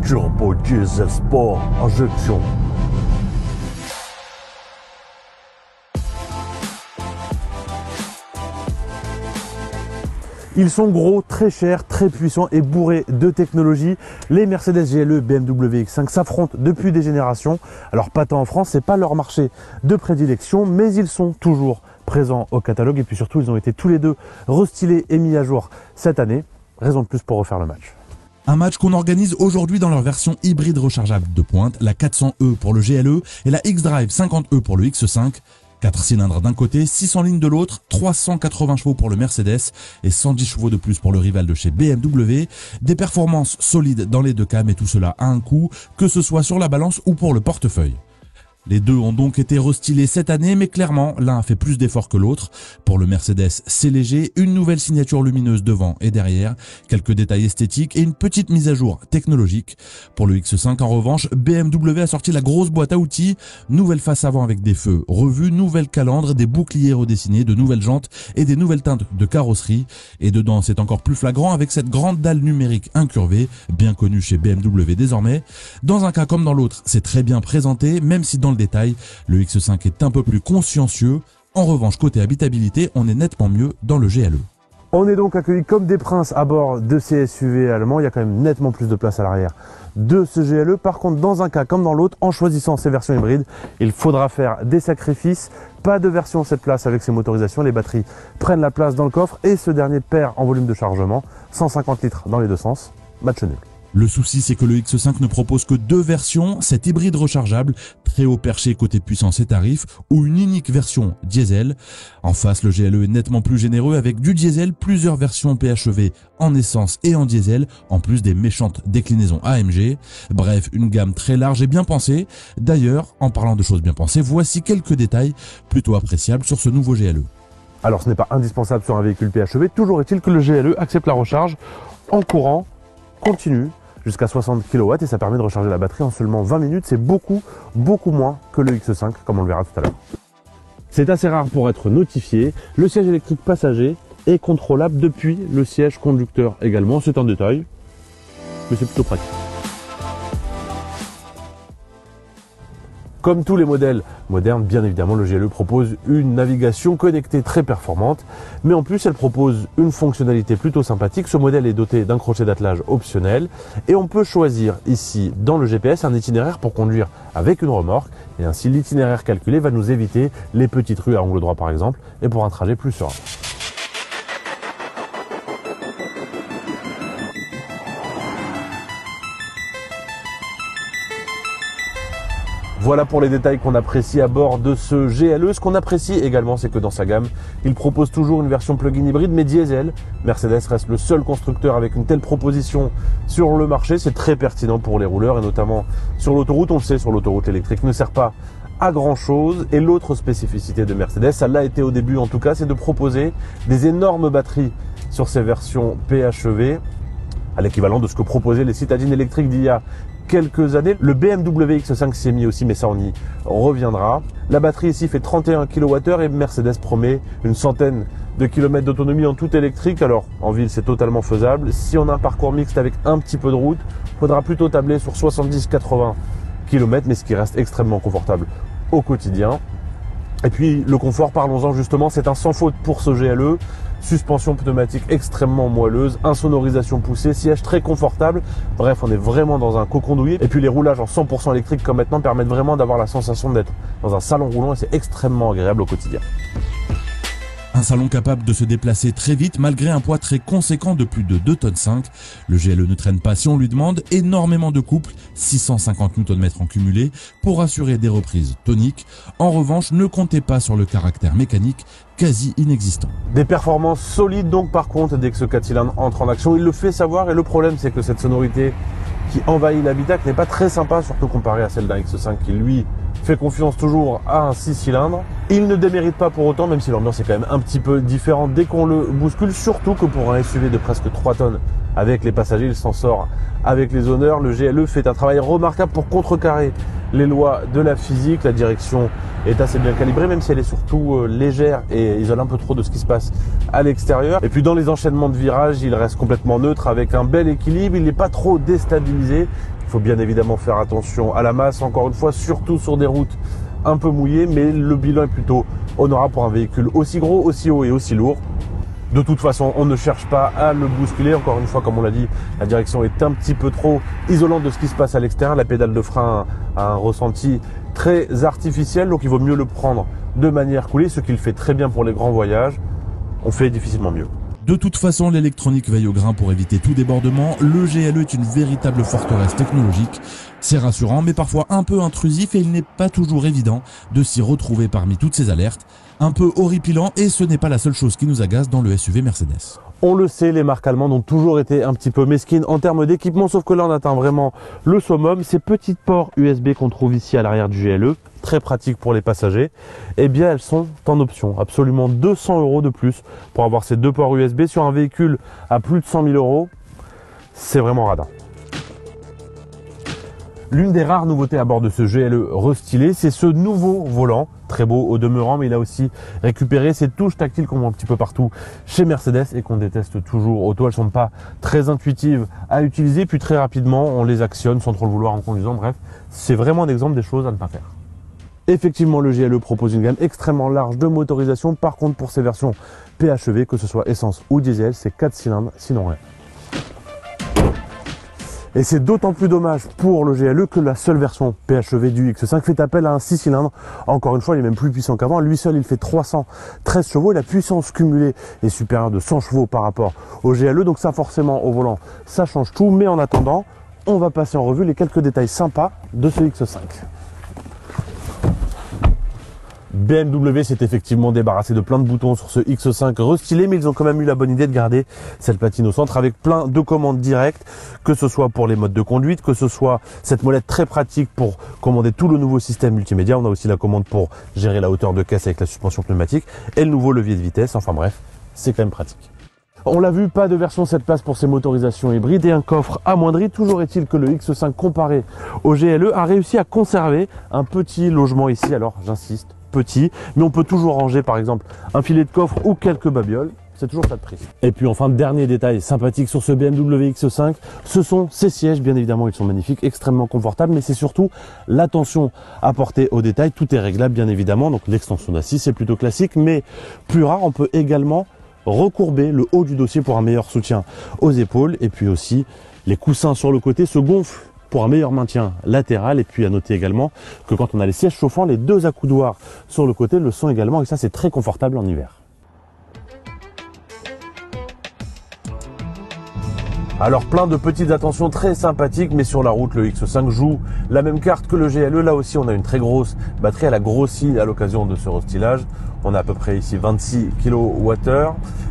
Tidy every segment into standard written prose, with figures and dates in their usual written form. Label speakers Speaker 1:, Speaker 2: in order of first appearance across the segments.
Speaker 1: Turbo Diesel Sport Injection. Ils sont gros, très chers, très puissants et bourrés de technologie. Les Mercedes GLE, BMW X5 s'affrontent depuis des générations. Alors pas tant en France, c'est pas leur marché de prédilection, mais ils sont toujours présents au catalogue et puis surtout ils ont été tous les deux restylés et mis à jour cette année. Raison de plus pour refaire le match.
Speaker 2: Un match qu'on organise aujourd'hui dans leur version hybride rechargeable de pointe, la 400e pour le GLE et la X-Drive 50e pour le X5. 4 cylindres d'un côté, 600 lignes de l'autre, 380 chevaux pour le Mercedes et 110 chevaux de plus pour le rival de chez BMW. Des performances solides dans les deux cas, mais tout cela a un coût, que ce soit sur la balance ou pour le portefeuille. Les deux ont donc été restylés cette année, mais clairement, l'un a fait plus d'efforts que l'autre. Pour le Mercedes, c'est léger, une nouvelle signature lumineuse devant et derrière, quelques détails esthétiques et une petite mise à jour technologique. Pour le X5, en revanche, BMW a sorti la grosse boîte à outils, nouvelle face avant avec des feux revus, nouvelle calandre, des boucliers redessinés, de nouvelles jantes et des nouvelles teintes de carrosserie. Et dedans, c'est encore plus flagrant avec cette grande dalle numérique incurvée, bien connue chez BMW désormais. Dans un cas comme dans l'autre, c'est très bien présenté, même si dans le détail, le X5 est un peu plus consciencieux. En revanche, côté habitabilité, on est nettement mieux dans le GLE.
Speaker 1: On est donc accueillis comme des princes à bord de ces SUV allemands. Il y a quand même nettement plus de place à l'arrière de ce GLE. Par contre, dans un cas comme dans l'autre, en choisissant ces versions hybrides, il faudra faire des sacrifices. Pas de version 7 places avec ces motorisations. Les batteries prennent la place dans le coffre et ce dernier perd en volume de chargement. 150 litres dans les deux sens. Match nul.
Speaker 2: Le souci, c'est que le X5 ne propose que deux versions, cette hybride rechargeable, très haut perché côté puissance et tarif, ou une unique version diesel. En face, le GLE est nettement plus généreux avec du diesel, plusieurs versions PHEV en essence et en diesel, en plus des méchantes déclinaisons AMG. Bref, une gamme très large et bien pensée. D'ailleurs, en parlant de choses bien pensées, voici quelques détails plutôt appréciables sur ce nouveau GLE.
Speaker 1: Alors, ce n'est pas indispensable sur un véhicule PHEV, toujours est-il que le GLE accepte la recharge en courant continu jusqu'à 60 kW et ça permet de recharger la batterie en seulement 20 minutes. C'est beaucoup moins que le X5 comme on le verra tout à l'heure. C'est assez rare pour être notifié. Le siège électrique passager est contrôlable depuis le siège conducteur également. C'est un détail, mais c'est plutôt pratique. Comme tous les modèles modernes, bien évidemment, le GLE propose une navigation connectée très performante, mais en plus, elle propose une fonctionnalité plutôt sympathique. Ce modèle est doté d'un crochet d'attelage optionnel et on peut choisir ici, dans le GPS, un itinéraire pour conduire avec une remorque. Et ainsi, l'itinéraire calculé va nous éviter les petites rues à angle droit, par exemple, et pour un trajet plus serein. Voilà pour les détails qu'on apprécie à bord de ce GLE. Ce qu'on apprécie également, c'est que dans sa gamme, il propose toujours une version plug-in hybride, mais diesel. Mercedes reste le seul constructeur avec une telle proposition sur le marché. C'est très pertinent pour les rouleurs et notamment sur l'autoroute. On le sait, sur l'autoroute, l'électrique ne sert pas à grand chose. Et l'autre spécificité de Mercedes, ça l'a été au début en tout cas, c'est de proposer des énormes batteries sur ces versions PHEV, à l'équivalent de ce que proposaient les citadines électriques d'il y a quelques années. Le BMW X5 s'y est mis aussi, mais ça on y reviendra. La batterie ici fait 31 kWh et Mercedes promet une centaine de kilomètres d'autonomie en tout électrique. Alors en ville c'est totalement faisable. Si on a un parcours mixte avec un petit peu de route, il faudra plutôt tabler sur 70-80 km, mais ce qui reste extrêmement confortable au quotidien. Et puis le confort, parlons-en justement, c'est un sans faute pour ce GLE. Suspension pneumatique extrêmement moelleuse, insonorisation poussée, siège très confortable. Bref, on est vraiment dans un cocon douillet. Et puis les roulages en 100% électrique comme maintenant permettent vraiment d'avoir la sensation d'être dans un salon roulant et c'est extrêmement agréable au quotidien.
Speaker 2: Un salon capable de se déplacer très vite malgré un poids très conséquent de plus de 2,5 tonnes. Le GLE ne traîne pas si on lui demande, énormément de couple, 650 Nm en cumulé pour assurer des reprises toniques. En revanche, ne comptez pas sur le caractère mécanique quasi inexistant.
Speaker 1: Des performances solides donc par contre dès que ce 4 cylindres entre en action, il le fait savoir et le problème c'est que cette sonorité qui envahit l'habitacle n'est pas très sympa, surtout comparée à celle d'un X5 qui lui fait confiance toujours à un 6 cylindres. Il ne démérite pas pour autant, même si l'ambiance est quand même un petit peu différente dès qu'on le bouscule, surtout que pour un SUV de presque 3 tonnes avec les passagers, il s'en sort avec les honneurs. Le GLE fait un travail remarquable pour contrecarrer les lois de la physique. La direction est assez bien calibrée, même si elle est surtout légère et isole un peu trop de ce qui se passe à l'extérieur. Et puis dans les enchaînements de virages, il reste complètement neutre avec un bel équilibre. Il n'est pas trop déstabilisé. Il faut bien évidemment faire attention à la masse, encore une fois, surtout sur des routes un peu mouillées, mais le bilan est plutôt honorable pour un véhicule aussi gros, aussi haut et aussi lourd. De toute façon, on ne cherche pas à le bousculer. Encore une fois, comme on l'a dit, la direction est un petit peu trop isolante de ce qui se passe à l'extérieur. La pédale de frein a un ressenti très artificiel, donc il vaut mieux le prendre de manière coulée, ce qu'il fait très bien pour les grands voyages. On fait difficilement mieux.
Speaker 2: De toute façon, l'électronique veille au grain pour éviter tout débordement. Le GLE est une véritable forteresse technologique. C'est rassurant, mais parfois un peu intrusif et il n'est pas toujours évident de s'y retrouver parmi toutes ces alertes. Un peu horripilant, et ce n'est pas la seule chose qui nous agace dans le SUV Mercedes.
Speaker 1: On le sait, les marques allemandes ont toujours été un petit peu mesquines en termes d'équipement, sauf que là on atteint vraiment le summum. Ces petites ports USB qu'on trouve ici à l'arrière du GLE, très pratiques pour les passagers, eh bien elles sont en option. Absolument 200 € de plus pour avoir ces deux ports USB sur un véhicule à plus de 100 000 €. C'est vraiment radin. L'une des rares nouveautés à bord de ce GLE restylé, c'est ce nouveau volant, très beau au demeurant, mais il a aussi récupéré ces touches tactiles qu'on voit un petit peu partout chez Mercedes et qu'on déteste toujours auto. Elles ne sont pas très intuitives à utiliser, puis très rapidement on les actionne sans trop le vouloir en conduisant. Bref, c'est vraiment un exemple des choses à ne pas faire. Effectivement, le GLE propose une gamme extrêmement large de motorisation. Par contre, pour ces versions PHEV, que ce soit essence ou diesel, c'est 4 cylindres, sinon rien. Et c'est d'autant plus dommage pour le GLE que la seule version PHEV du X5 fait appel à un 6 cylindres. Encore une fois, il est même plus puissant qu'avant. Lui seul, il fait 313 chevaux et la puissance cumulée est supérieure de 100 chevaux par rapport au GLE. Donc ça, forcément, au volant, ça change tout. Mais en attendant, on va passer en revue les quelques détails sympas de ce X5. BMW s'est effectivement débarrassé de plein de boutons sur ce X5 restylé, mais ils ont quand même eu la bonne idée de garder cette platine au centre avec plein de commandes directes, que ce soit pour les modes de conduite, que ce soit cette molette très pratique pour commander tout le nouveau système multimédia. On a aussi la commande pour gérer la hauteur de caisse avec la suspension pneumatique et le nouveau levier de vitesse. Enfin bref, c'est quand même pratique. On l'a vu, pas de version 7 places pour ces motorisations hybrides et un coffre amoindri. Toujours est-il que le X5 comparé au GLE a réussi à conserver un petit logement ici. Alors j'insiste, petit, mais on peut toujours ranger par exemple un filet de coffre ou quelques babioles. C'est toujours ça de prix. Et puis enfin, dernier détail sympathique sur ce BMW X5, ce sont ces sièges. Bien évidemment, ils sont magnifiques, extrêmement confortables, mais c'est surtout l'attention apportée aux détails. Tout est réglable, bien évidemment. Donc l'extension d'assise, c'est plutôt classique, mais plus rare, on peut également recourber le haut du dossier pour un meilleur soutien aux épaules. Et puis aussi, les coussins sur le côté se gonflent pour un meilleur maintien latéral. Et puis à noter également que quand on a les sièges chauffants, les deux accoudoirs sur le côté le sont également. Et ça, c'est très confortable en hiver. Alors plein de petites attentions très sympathiques, mais sur la route, le X5 joue la même carte que le GLE. Là aussi, on a une très grosse batterie. Elle a grossi à l'occasion de ce restylage. On a à peu près ici 26 kWh.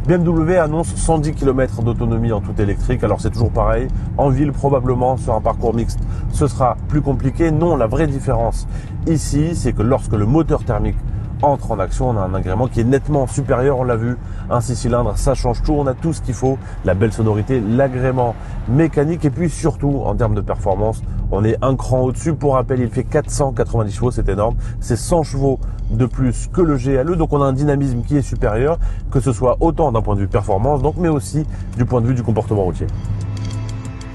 Speaker 1: BMW annonce 110 km d'autonomie en tout électrique. Alors c'est toujours pareil. En ville, probablement, sur un parcours mixte, ce sera plus compliqué. Non, la vraie différence ici, c'est que lorsque le moteur thermique entre en action, on a un agrément qui est nettement supérieur, on l'a vu, un 6 cylindres, ça change tout, on a tout ce qu'il faut, la belle sonorité, l'agrément mécanique et puis surtout en termes de performance, on est un cran au-dessus. Pour rappel, il fait 490 chevaux, c'est énorme, c'est 100 chevaux de plus que le GLE, donc on a un dynamisme qui est supérieur, que ce soit autant d'un point de vue performance, donc, mais aussi du point de vue du comportement routier.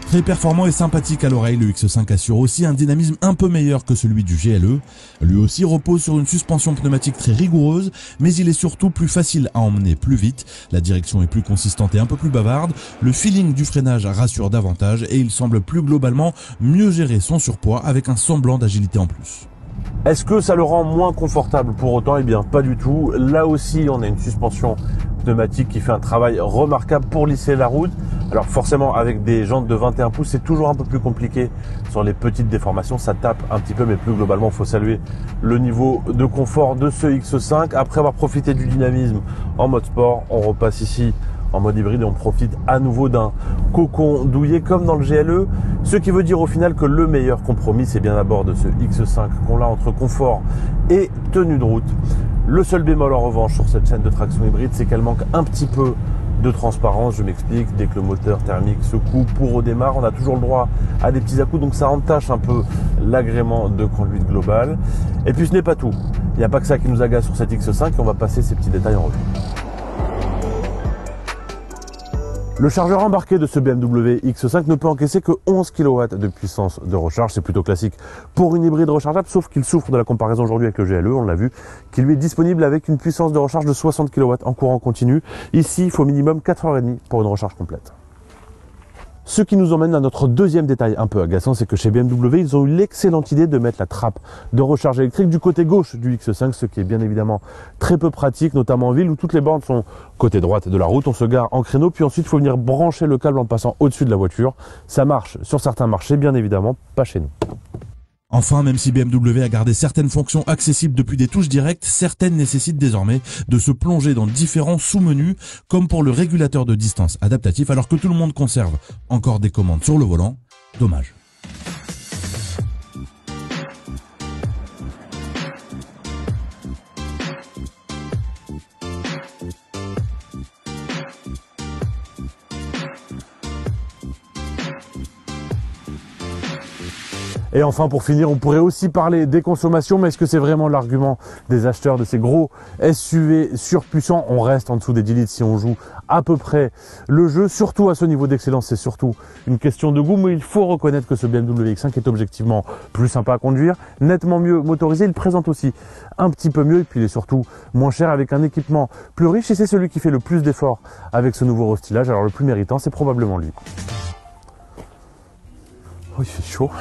Speaker 2: Très performant et sympathique à l'oreille, le X5 assure aussi un dynamisme un peu meilleur que celui du GLE. Lui aussi repose sur une suspension pneumatique très rigoureuse, mais il est surtout plus facile à emmener plus vite. La direction est plus consistante et un peu plus bavarde. Le feeling du freinage rassure davantage et il semble plus globalement mieux gérer son surpoids avec un semblant d'agilité en plus.
Speaker 1: Est-ce que ça le rend moins confortable pour autant? Eh bien, pas du tout. Là aussi, on a une suspension pneumatique qui fait un travail remarquable pour lisser la route. Alors forcément, avec des jantes de 21 pouces, c'est toujours un peu plus compliqué sur les petites déformations. Ça tape un petit peu, mais plus globalement, il faut saluer le niveau de confort de ce X5. Après avoir profité du dynamisme en mode sport, on repasse ici en mode hybride et on profite à nouveau d'un cocon douillet comme dans le GLE. Ce qui veut dire au final que le meilleur compromis, c'est bien à bord de ce X5 qu'on a entre confort et tenue de route. Le seul bémol en revanche sur cette chaîne de traction hybride, c'est qu'elle manque un petit peu de transparence. Je m'explique, dès que le moteur thermique se coupe ou redémarre, on a toujours le droit à des petits à-coups, donc ça entache un peu l'agrément de conduite globale. Et puis ce n'est pas tout. Il n'y a pas que ça qui nous agace sur cette X5 et on va passer ces petits détails en revue. Le chargeur embarqué de ce BMW X5 ne peut encaisser que 11 kW de puissance de recharge, c'est plutôt classique pour une hybride rechargeable, sauf qu'il souffre de la comparaison aujourd'hui avec le GLE, on l'a vu, qui lui est disponible avec une puissance de recharge de 60 kW en courant continu. Ici, il faut minimum 4h30 pour une recharge complète. Ce qui nous emmène à notre deuxième détail un peu agaçant, c'est que chez BMW, ils ont eu l'excellente idée de mettre la trappe de recharge électrique du côté gauche du X5, ce qui est bien évidemment très peu pratique, notamment en ville où toutes les bornes sont côté droite de la route. On se gare en créneau, puis ensuite il faut venir brancher le câble en passant au-dessus de la voiture. Ça marche sur certains marchés, bien évidemment, pas chez nous.
Speaker 2: Enfin, même si BMW a gardé certaines fonctions accessibles depuis des touches directes, certaines nécessitent désormais de se plonger dans différents sous-menus, comme pour le régulateur de distance adaptatif, alors que tout le monde conserve encore des commandes sur le volant. Dommage.
Speaker 1: Et enfin, pour finir, on pourrait aussi parler des consommations, mais est-ce que c'est vraiment l'argument des acheteurs de ces gros SUV surpuissants? On reste en dessous des 10 litres si on joue à peu près le jeu. Surtout à ce niveau d'excellence, c'est surtout une question de goût, mais il faut reconnaître que ce BMW X5 est objectivement plus sympa à conduire, nettement mieux motorisé. Il présente aussi un petit peu mieux, et puis il est surtout moins cher avec un équipement plus riche, et c'est celui qui fait le plus d'efforts avec ce nouveau restylage. Alors le plus méritant, c'est probablement lui. Oh, il fait chaud.